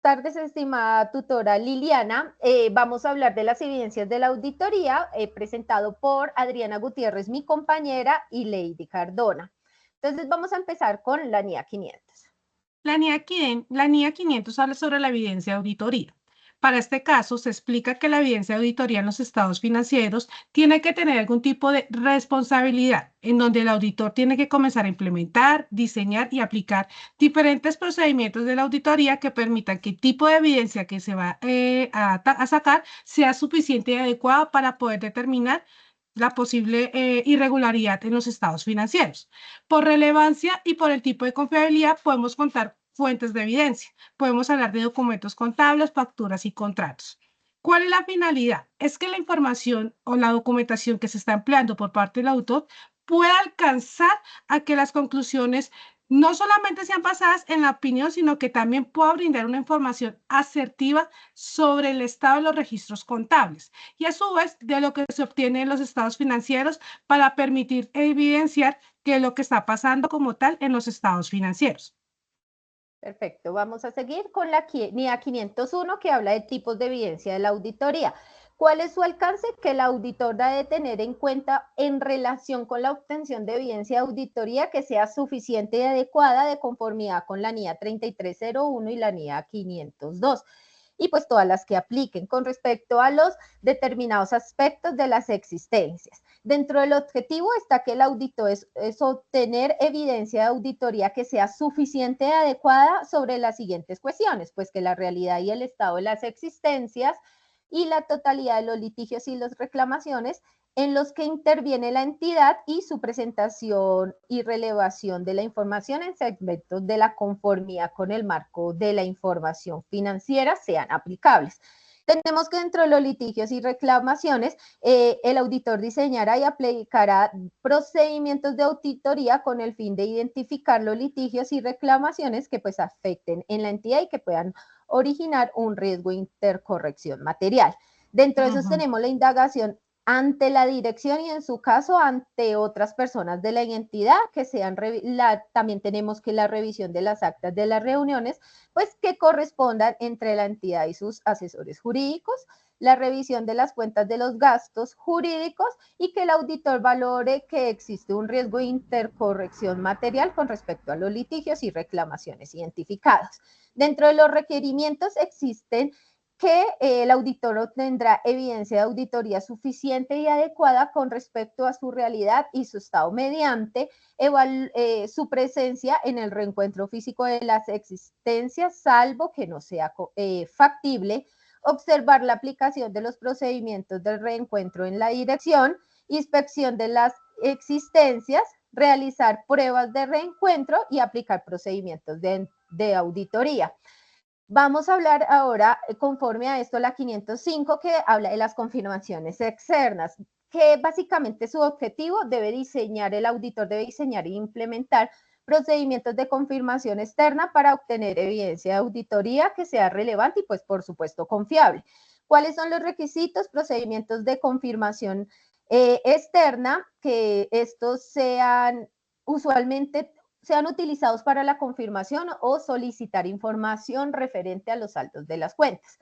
Tardes, estimada tutora Liliana. Vamos a hablar de las evidencias de la auditoría, presentado por Adriana Gutiérrez, mi compañera, y Lady Cardona. Entonces, vamos a empezar con la NIA 500. La NIA 500 habla sobre la evidencia de auditoría. Para este caso, se explica que la evidencia de auditoría en los estados financieros tiene que tener algún tipo de responsabilidad, en donde el auditor tiene que comenzar a implementar, diseñar y aplicar diferentes procedimientos de la auditoría que permitan que el tipo de evidencia que se va a sacar sea suficiente y adecuada para poder determinar la posible irregularidad en los estados financieros. Por relevancia y por el tipo de confiabilidad, podemos contar fuentes de evidencia. Podemos hablar de documentos contables, facturas y contratos. ¿Cuál es la finalidad? Es que la información o la documentación que se está empleando por parte del autor pueda alcanzar a que las conclusiones no solamente sean basadas en la opinión, sino que también pueda brindar una información asertiva sobre el estado de los registros contables y a su vez de lo que se obtiene en los estados financieros para permitir evidenciar qué es lo que está pasando como tal en los estados financieros. Perfecto, vamos a seguir con la NIA 501 que habla de tipos de evidencia de la auditoría. ¿Cuál es su alcance? Que el auditor da de tener en cuenta en relación con la obtención de evidencia de auditoría que sea suficiente y adecuada de conformidad con la NIA 3301 y la NIA 502 y pues todas las que apliquen con respecto a los determinados aspectos de las existencias. Dentro del objetivo está que el auditor es obtener evidencia de auditoría que sea suficiente y adecuada sobre las siguientes cuestiones, pues que la realidad y el estado de las existencias y la totalidad de los litigios y las reclamaciones en los que interviene la entidad y su presentación y relevación de la información en segmentos de la conformidad con el marco de la información financiera sean aplicables. Tenemos que dentro de los litigios y reclamaciones, el auditor diseñará y aplicará procedimientos de auditoría con el fin de identificar los litigios y reclamaciones que pues afecten en la entidad y que puedan originar un riesgo de intercorrección material. Dentro de esos tenemos la indagación ante la dirección y en su caso ante otras personas de la entidad que sean, también tenemos que la revisión de las actas de las reuniones, pues que correspondan entre la entidad y sus asesores jurídicos, la revisión de las cuentas de los gastos jurídicos y que el auditor valore que existe un riesgo de intercorrección material con respecto a los litigios y reclamaciones identificados. Dentro de los requerimientos existen que el auditor obtendrá evidencia de auditoría suficiente y adecuada con respecto a su realidad y su estado mediante su presencia en el reencuentro físico de las existencias, salvo que no sea factible, observar la aplicación de los procedimientos del reencuentro en la dirección, inspección de las existencias, realizar pruebas de reencuentro y aplicar procedimientos de auditoría. Vamos a hablar ahora, conforme a esto, la 505, que habla de las confirmaciones externas, que básicamente su objetivo el auditor debe diseñar e implementar procedimientos de confirmación externa para obtener evidencia de auditoría que sea relevante y, pues, por supuesto, confiable. ¿Cuáles son los requisitos? Procedimientos de confirmación externa, que estos sean utilizados para la confirmación o solicitar información referente a los saldos de las cuentas.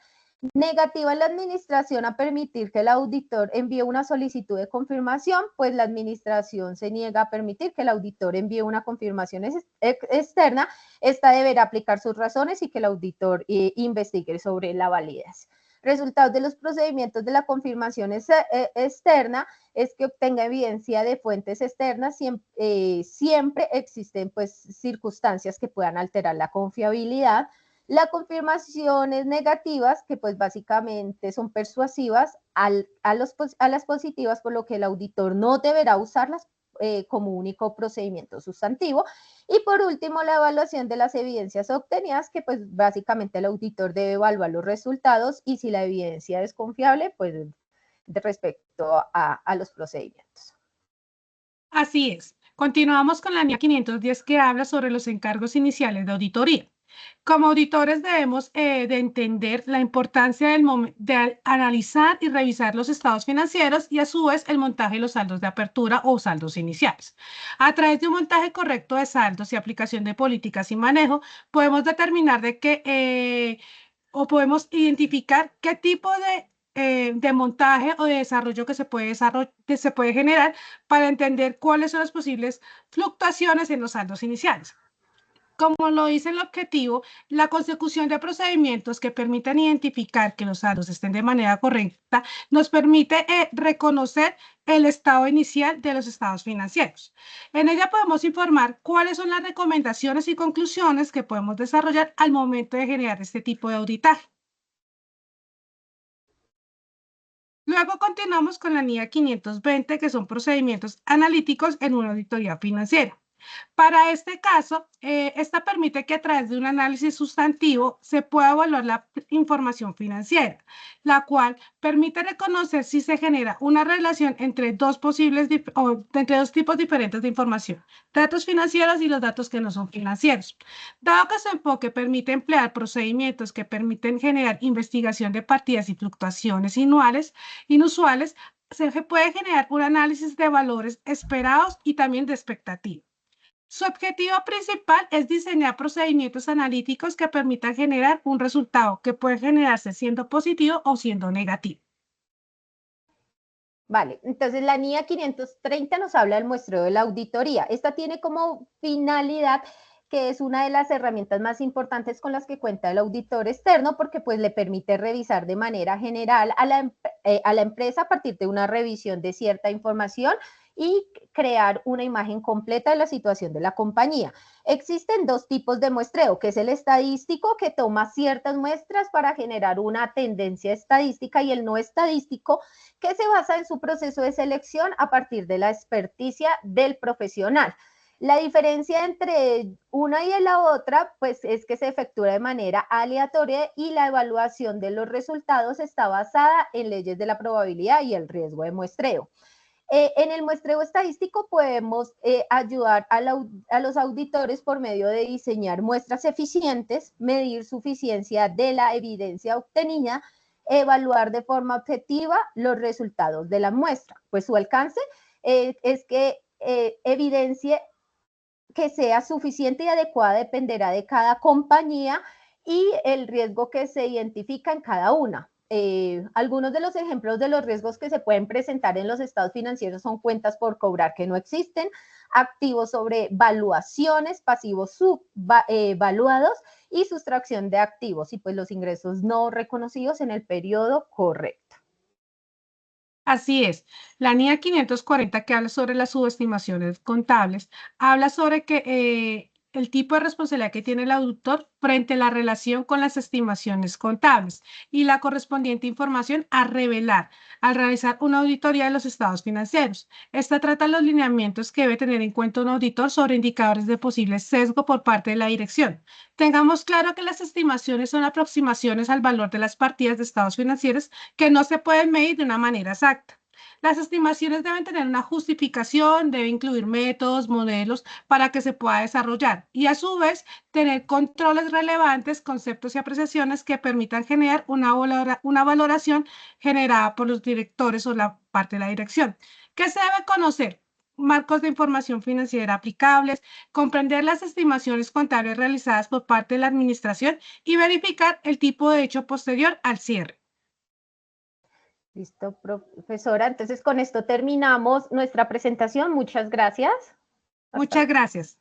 Negativa en la administración a permitir que el auditor envíe una solicitud de confirmación, pues la administración se niega a permitir que el auditor envíe una confirmación externa. Esta deberá aplicar sus razones y que el auditor investigue sobre la validez. Resultados de los procedimientos de la confirmación externa es que obtenga evidencia de fuentes externas. Siempre existen pues circunstancias que puedan alterar la confiabilidad. Las confirmaciones negativas, que pues básicamente son persuasivas a las positivas, por lo que el auditor no deberá usarlas como único procedimiento sustantivo. Y por último, la evaluación de las evidencias obtenidas, que pues básicamente el auditor debe evaluar los resultados y si la evidencia es confiable, pues respecto a los procedimientos. Así es. Continuamos con la NIA 510 que habla sobre los encargos iniciales de auditoría. Como auditores debemos de entender la importancia de analizar y revisar los estados financieros y a su vez el montaje de los saldos de apertura o saldos iniciales. A través de un montaje correcto de saldos y aplicación de políticas y manejo, podemos determinar de que o podemos identificar qué tipo de montaje o de desarrollo que se puede generar para entender cuáles son las posibles fluctuaciones en los saldos iniciales. Como lo dice el objetivo, la consecución de procedimientos que permitan identificar que los saldos estén de manera correcta nos permite reconocer el estado inicial de los estados financieros. En ella podemos informar cuáles son las recomendaciones y conclusiones que podemos desarrollar al momento de generar este tipo de auditaje. Luego continuamos con la NIA 520, que son procedimientos analíticos en una auditoría financiera. Para este caso, esta permite que a través de un análisis sustantivo se pueda evaluar la información financiera, la cual permite reconocer si se genera una relación entre entre dos tipos diferentes de información, datos financieros y los datos que no son financieros. Dado que su enfoque permite emplear procedimientos que permiten generar investigación de partidas y fluctuaciones inusuales, se puede generar un análisis de valores esperados y también de expectativas. Su objetivo principal es diseñar procedimientos analíticos que permitan generar un resultado que puede generarse siendo positivo o siendo negativo. Vale, entonces la NIA 530 nos habla del muestreo de la auditoría. Esta tiene como finalidad que es una de las herramientas más importantes con las que cuenta el auditor externo porque pues le permite revisar de manera general a la empresa a partir de una revisión de cierta información y crear una imagen completa de la situación de la compañía. Existen dos tipos de muestreo, que es el estadístico, que toma ciertas muestras para generar una tendencia estadística, y el no estadístico, que se basa en su proceso de selección a partir de la experticia del profesional. La diferencia entre una y la otra, pues es que se efectúa de manera aleatoria y la evaluación de los resultados está basada en leyes de la probabilidad y el riesgo de muestreo. En el muestreo estadístico podemos ayudar a los auditores por medio de diseñar muestras eficientes, medir suficiencia de la evidencia obtenida, evaluar de forma objetiva los resultados de la muestra. Pues su alcance es que evidencie que sea suficiente y adecuada dependerá de cada compañía y el riesgo que se identifica en cada una. Algunos de los ejemplos de los riesgos que se pueden presentar en los estados financieros son cuentas por cobrar que no existen, activos sobre valuaciones, pasivos subvaluados y sustracción de activos y pues los ingresos no reconocidos en el periodo correcto. Así es, la NIA 540, que habla sobre las subestimaciones contables, habla sobre que el tipo de responsabilidad que tiene el auditor frente a la relación con las estimaciones contables y la correspondiente información a revelar al realizar una auditoría de los estados financieros. Esta trata los lineamientos que debe tener en cuenta un auditor sobre indicadores de posible sesgo por parte de la dirección. Tengamos claro que las estimaciones son aproximaciones al valor de las partidas de estados financieros que no se pueden medir de una manera exacta. Las estimaciones deben tener una justificación, deben incluir métodos, modelos para que se pueda desarrollar y a su vez tener controles relevantes, conceptos y apreciaciones que permitan generar una valoración generada por los directores o la parte de la dirección. ¿Qué se debe conocer? Marcos de información financiera aplicables, comprender las estimaciones contables realizadas por parte de la administración y verificar el tipo de hecho posterior al cierre. Listo, profesora. Entonces con esto terminamos nuestra presentación. Muchas gracias. Hasta Muchas luego. gracias.